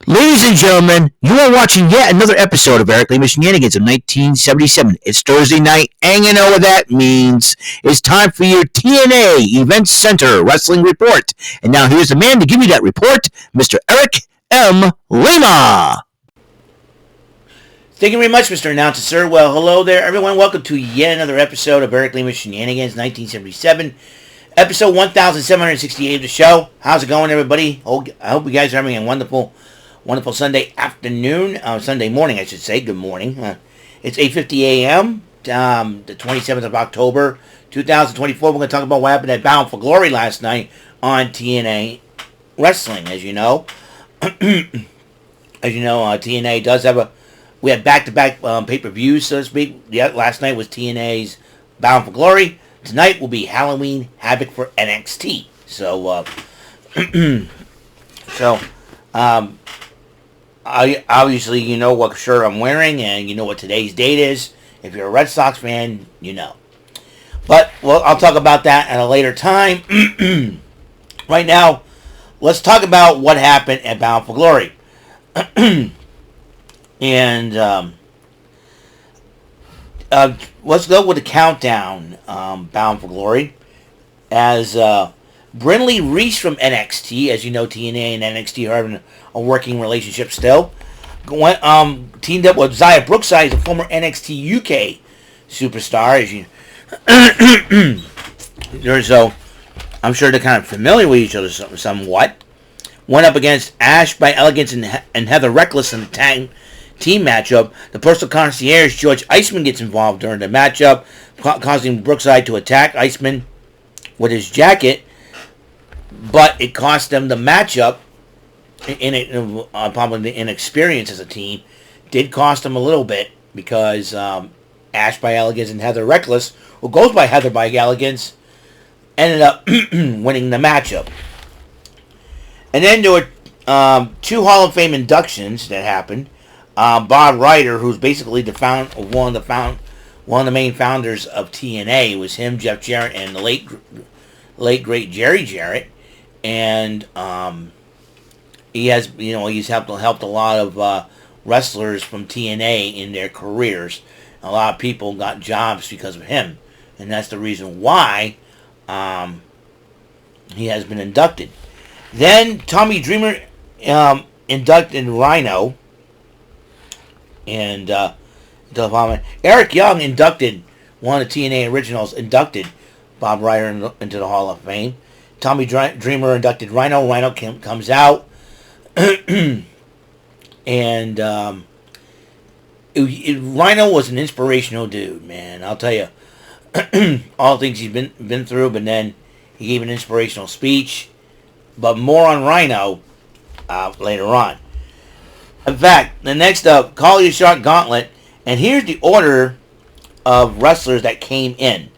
Ladies and gentlemen, you are watching yet another episode of Eric Lima Shenanigans of 1977. It's Thursday night, and you know what that means. It's time for your TNA Event Center Wrestling Report. And now here's the man to give you that report, Mr. Eric M. Lima. Thank you very much, Mr. Announcer, sir. Well, hello there, everyone. Welcome to yet another episode of Eric Lima Shenanigans 1977. Episode 1768 of the show. How's it going, everybody? I hope you guys are having a wonderful Sunday afternoon, Sunday morning, I should say. Good morning. It's 8:50 a.m., the 27th of October, 2024. We're going to talk about what happened at Bound For Glory last night on TNA Wrestling. As you know, TNA does have we had back-to-back pay-per-views, so to speak. Yeah, last night was TNA's Bound For Glory. Tonight will be Halloween Havoc for NXT. Obviously, you know what shirt I'm wearing, and you know what today's date is. If you're a Red Sox fan, you know. But, well, I'll talk about that at a later time. Right now, let's talk about what happened at Bound For Glory. And, let's go with the countdown, Bound For Glory. As, Brindley Reese from NXT, as you know, TNA and NXT are having a working relationship still. Teamed up with Zaya Brookside, a former NXT UK superstar. So I'm sure they're kind of familiar with each other somewhat. Went up against Ash by Elegance and Heather Reckless in the tag team matchup. The personal concierge George Iceman gets involved during the matchup, causing Brookside to attack Iceman with his jacket. But it cost them the matchup. Probably the inexperience as a team did cost them a little bit, because Ash by Elegance and Heather Reckless, who goes by Heather by Elegance, ended up winning the matchup. And then there were two Hall of Fame inductions that happened. Bob Ryder, who's basically one of the main founders of TNA, it was him, Jeff Jarrett, and the late great Jerry Jarrett. And he's helped a lot of wrestlers from TNA in their careers. A lot of people got jobs because of him, and that's the reason why he has been inducted. Then Tommy Dreamer inducted Rhino, and Eric Young inducted one of the TNA originals, inducted Bob Ryder into the Hall of Fame. Tommy Dreamer inducted Rhino. Rhino comes out. And Rhino was an inspirational dude, man. I'll tell you. All the things he's been through, but then he gave an inspirational speech. But more on Rhino later on. In fact, the next up, Call Your Shot Gauntlet. And here's the order of wrestlers that came in.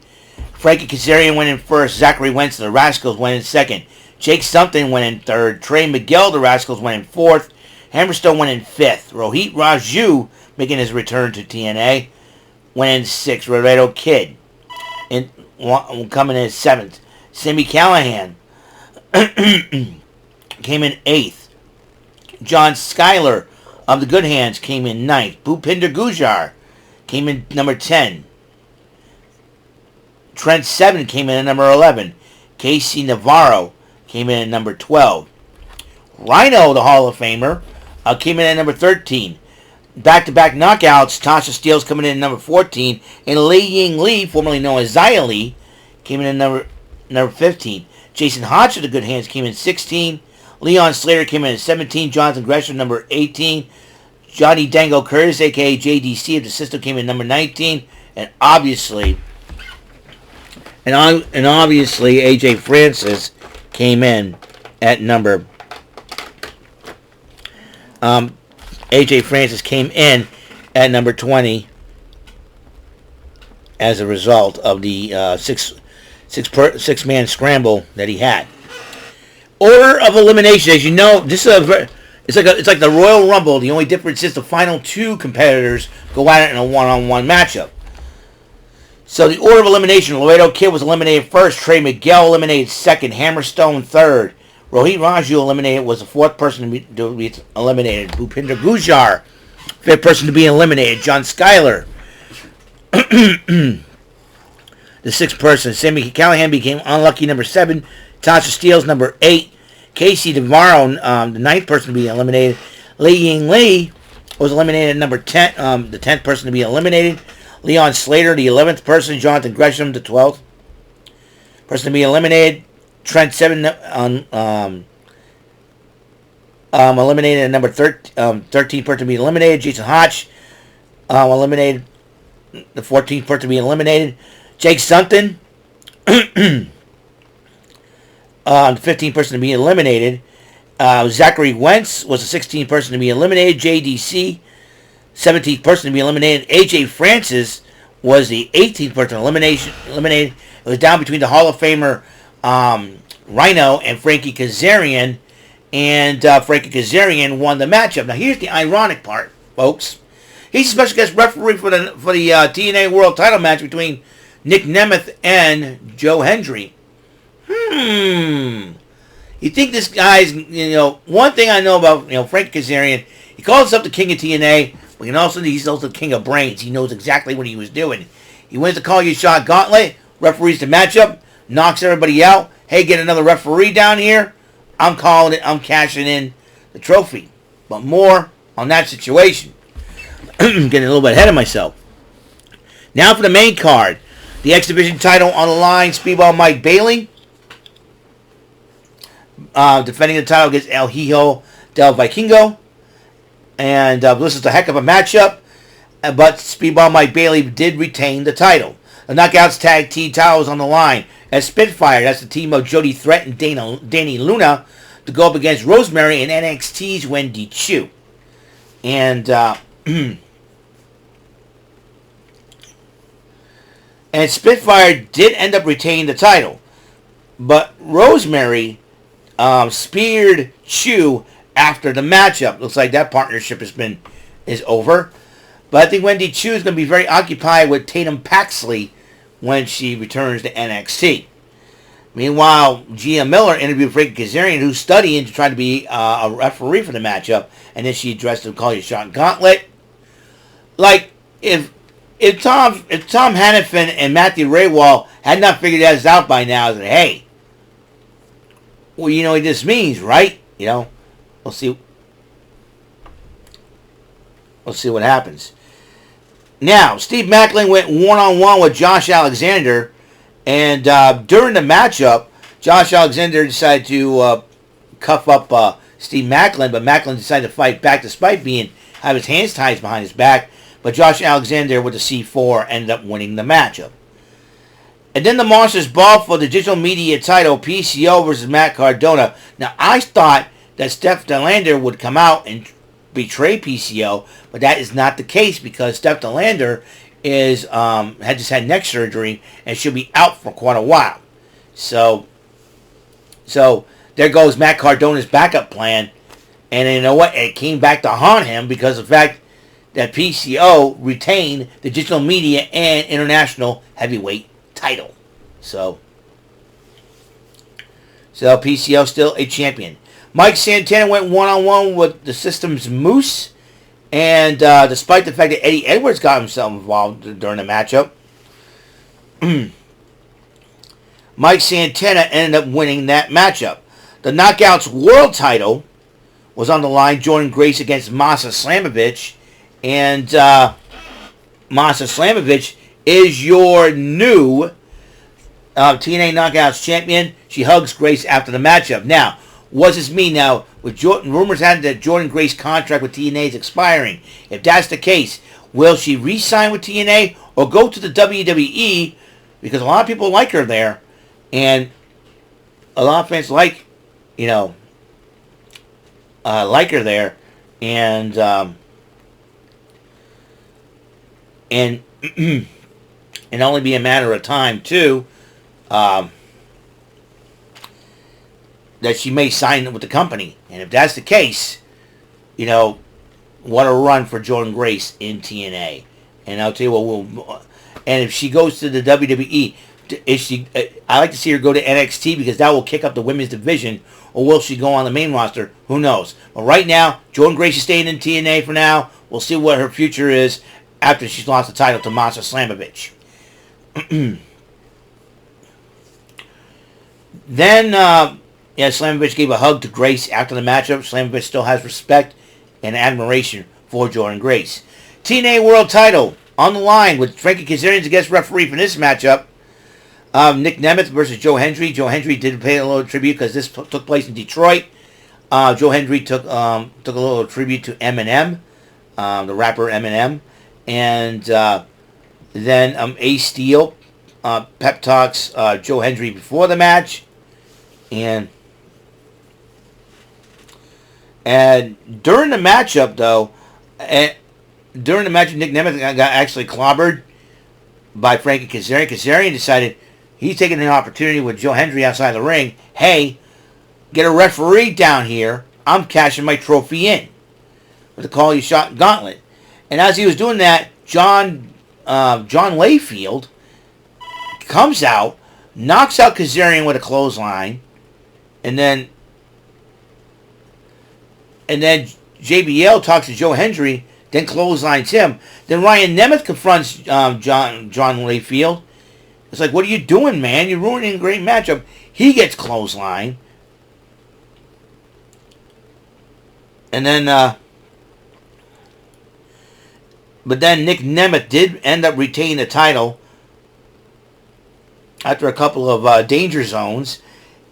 Frankie Kazarian went in first. Zachary Wentz, the Rascals, went in second. Jake Something went in third. Trey Miguel, the Rascals, went in fourth. Hammerstone went in fifth. Rohit Raju, making his return to TNA, went in sixth. Laredo Kid coming in seventh. Sami Callihan came in eighth. John Schuyler of the Good Hands came in ninth. Bhupinder Gujar came in number 10. Trent Seven came in at number 11. Casey Navarro came in at number 12. Rhino, the Hall of Famer, came in at number 13. Back-to-back knockouts, Tasha Steelz coming in at number 14. And Lei Ying Lee, formerly known as Xia Li, came in at number 15. Jason Hodge of the Good Hands came in 16. Leon Slater came in at 17. Jonathan Gresham, number 18. Johnny Dango Curtis, a.k.a. JDC of the System, came in number 19. And obviously, AJ Francis came in at number. AJ Francis came in at number 20 as a result of the six-man scramble that he had. Order of elimination, as you know, this is it's like the Royal Rumble. The only difference is the final two competitors go at it in a one-on-one matchup. So the order of elimination, Laredo Kid was eliminated first. Trey Miguel eliminated second. Hammerstone third. Rohit Raju eliminated was the fourth person to be eliminated. Bhupinder Gujar, fifth person to be eliminated. John Schuyler, the sixth person. Sammy Callahan became unlucky number 7. Tasha Steeles number 8. Casey DeVaro, the ninth person to be eliminated. Lee Ying Lee was eliminated number 10, the 10th person to be eliminated. Leon Slater, the 11th person. Jonathan Gresham, the 12th person to be eliminated. Trent Seven eliminated at number 13th person to be eliminated. Jason Hotch eliminated, the 14th person to be eliminated. Jake Sutton, the 15th person to be eliminated. Zachary Wentz was the 16th person to be eliminated. JDC, 17th person to be eliminated. AJ Francis was the 18th person eliminated. It was down between the Hall of Famer Rhino and Frankie Kazarian, and Frankie Kazarian won the matchup. Now here's the ironic part, folks. He's a special guest referee for the TNA World Title match between Nick Nemeth and Joe Hendry. You think this guy's, one thing I know about, Frank Kazarian, he calls himself the king of TNA, but he's also the king of brains. He knows exactly what he was doing. He wins the Call Your Shot Gauntlet, referees the matchup, knocks everybody out. Hey, get another referee down here. I'm calling it. I'm cashing in the trophy. But more on that situation. Getting a little bit ahead of myself. Now for the main card. The X Division title on the line. Speedball Mike Bailey. Defending the title against El Hijo del Vikingo. And this is a heck of a matchup. But Speedball Mike Bailey did retain the title. The Knockouts Tag Team title is on the line. As Spitfire, that's the team of Jody Threat and Danny Luna, to go up against Rosemary and NXT's Wendy Chu. And and Spitfire did end up retaining the title. But Rosemary speared Chu after the matchup. Looks like that partnership is over. But I think Wendy Chu is going to be very occupied with Tatum Paxley when she returns to NXT. Meanwhile, Gia Miller interviewed Frankie Kazarian, who's studying to try to be a referee for the matchup, and then she addressed him, Call Your Shot Gauntlet. Like, if Tom Hannafin and Matthew Raywall had not figured this out by now, that hey, well, you know what this means, right? We'll see. We'll see what happens. Now, Steve Macklin went one-on-one with Josh Alexander, and during the matchup, Josh Alexander decided to cuff up Steve Macklin, but Macklin decided to fight back despite have his hands tied behind his back. But Josh Alexander with the C4 ended up winning the matchup. And then the Monsters Ball for the digital media title, PCO versus Matt Cardona. Now, I thought that Steph DeLander would come out and betray PCO, but that is not the case because Steph DeLander had just had neck surgery and should be out for quite a while. So there goes Matt Cardona's backup plan, and you know what? It came back to haunt him because of the fact that PCO retained the digital media and international heavyweight title. So PCO still a champion. Mike Santana went one-on-one with the System's Moose. And despite the fact that Eddie Edwards got himself involved during the matchup, Mike Santana ended up winning that matchup. The Knockouts World title was on the line. Jordan Grace against Masa Slamovich. And Masa Slamovich is your new TNA Knockouts champion. She hugs Grace after the matchup. Now, what does this mean now? With rumors had that Jordan Grace's contract with TNA is expiring. If that's the case, will she re-sign with TNA or go to the WWE? Because a lot of people like her there, and a lot of fans like her there, and only be a matter of time too. That she may sign with the company. And if that's the case, what a run for Jordan Grace in TNA. And I'll tell you what, and if she goes to the WWE, I like to see her go to NXT because that will kick up the women's division, or will she go on the main roster? Who knows? But right now, Jordynne Grace is staying in TNA for now. We'll see what her future is after she's lost the title to Masha Slamovich. Then, Slamovich gave a hug to Grace after the matchup. Slamovich still has respect and admiration for Jordynne Grace. TNA World Title on the line with Frankie Kazarian as a guest referee for this matchup. Nick Nemeth versus Joe Hendry. Joe Hendry did pay a little tribute because this took place in Detroit. Joe Hendry took a little tribute to Eminem, the rapper Eminem. And then Ace Steel pep talks Joe Hendry before the match. And during the matchup, though, Nick Nemeth got actually clobbered by Frankie Kazarian. Kazarian decided he's taking an opportunity with Joe Hendry outside the ring. Hey, get a referee down here. I'm cashing my trophy in with the call you shot gauntlet. And as he was doing that, John Layfield comes out, knocks out Kazarian with a clothesline, and then JBL talks to Joe Hendry, then clotheslines him. Then Ryan Nemeth confronts John Layfield. It's like, what are you doing, man? You're ruining a great matchup. He gets clothesline. And then, but then Nick Nemeth did end up retaining the title after a couple of danger zones,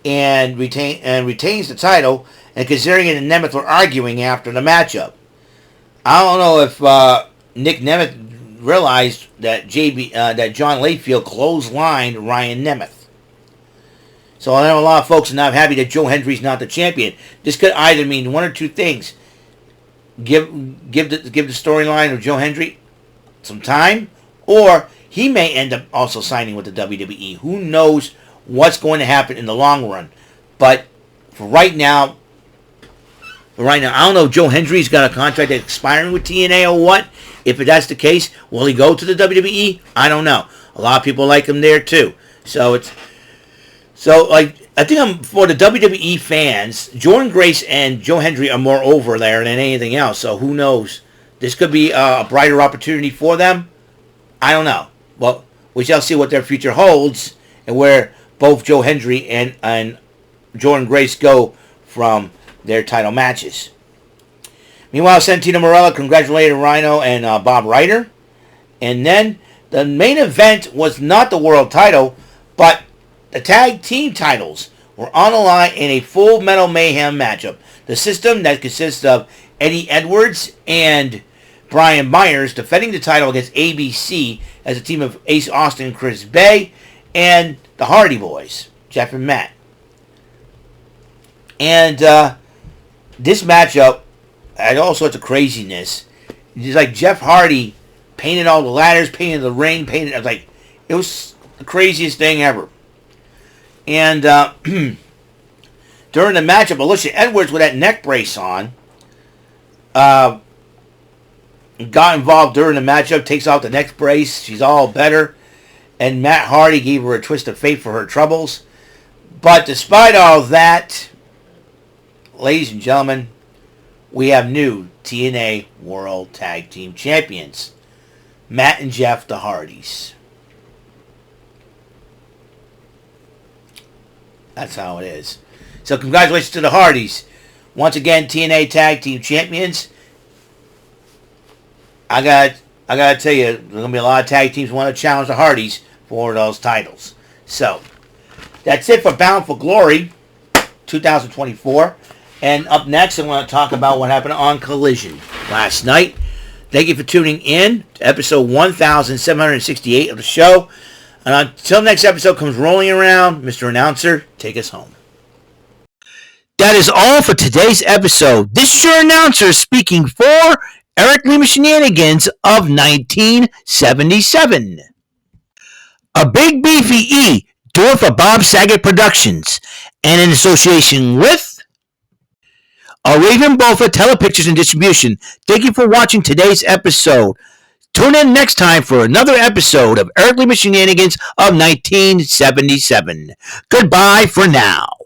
and retains the title. And Kazarian and Nemeth were arguing after the matchup. I don't know if Nick Nemeth realized that John Layfield clotheslined Ryan Nemeth. So I know a lot of folks are not happy that Joe Hendry's not the champion. This could either mean one or two things: give the storyline of Joe Hendry some time, or he may end up also signing with the WWE. Who knows what's going to happen in the long run? But for right now, I don't know if Joe Hendry's got a contract that's expiring with TNA or what. If that's the case, will he go to the WWE? I don't know. A lot of people like him there too. I think for the WWE fans, Jordynne Grace and Joe Hendry are more over there than anything else. So who knows? This could be a brighter opportunity for them. I don't know. Well, we shall see what their future holds and where both Joe Hendry and Jordynne Grace go from their title matches. Meanwhile, Santino Marella congratulated Rhino and Bob Ryder. And then the main event was not the world title, but the tag team titles were on the line in a Full Metal Mayhem matchup. The system that consists of Eddie Edwards and Brian Myers defending the title against ABC as a team of Ace Austin and Chris Bay and the Hardy Boys, Jeff and Matt. And this matchup had all sorts of craziness. It's like Jeff Hardy painted all the ladders, painted the ring, it was the craziest thing ever. And during the matchup, Alicia Edwards with that neck brace on got involved during the matchup, takes off the neck brace, she's all better, and Matt Hardy gave her a twist of fate for her troubles. But despite all that, ladies and gentlemen, we have new TNA World Tag Team Champions, Matt and Jeff, the Hardys. That's how it is. So congratulations to the Hardys. Once again, TNA Tag Team Champions. I gotta tell you, there's gonna be a lot of tag teams who want to challenge the Hardys for those titles. So that's it for Bound for Glory 2024. And up next, I want to talk about what happened on Collision last night. Thank you for tuning in to episode 1768 of the show. And until next episode comes rolling around, Mr. Announcer, take us home. That is all for today's episode. This is your announcer speaking for Eric Lima Shenanigans of 1977. A Big Beefy E, doing for Bob Saget Productions, and in association with Raven Bofa Telepictures and Distribution. Thank you for watching today's episode. Tune in next time for another episode of Eric Lima Shenanigans of 1977. Goodbye for now.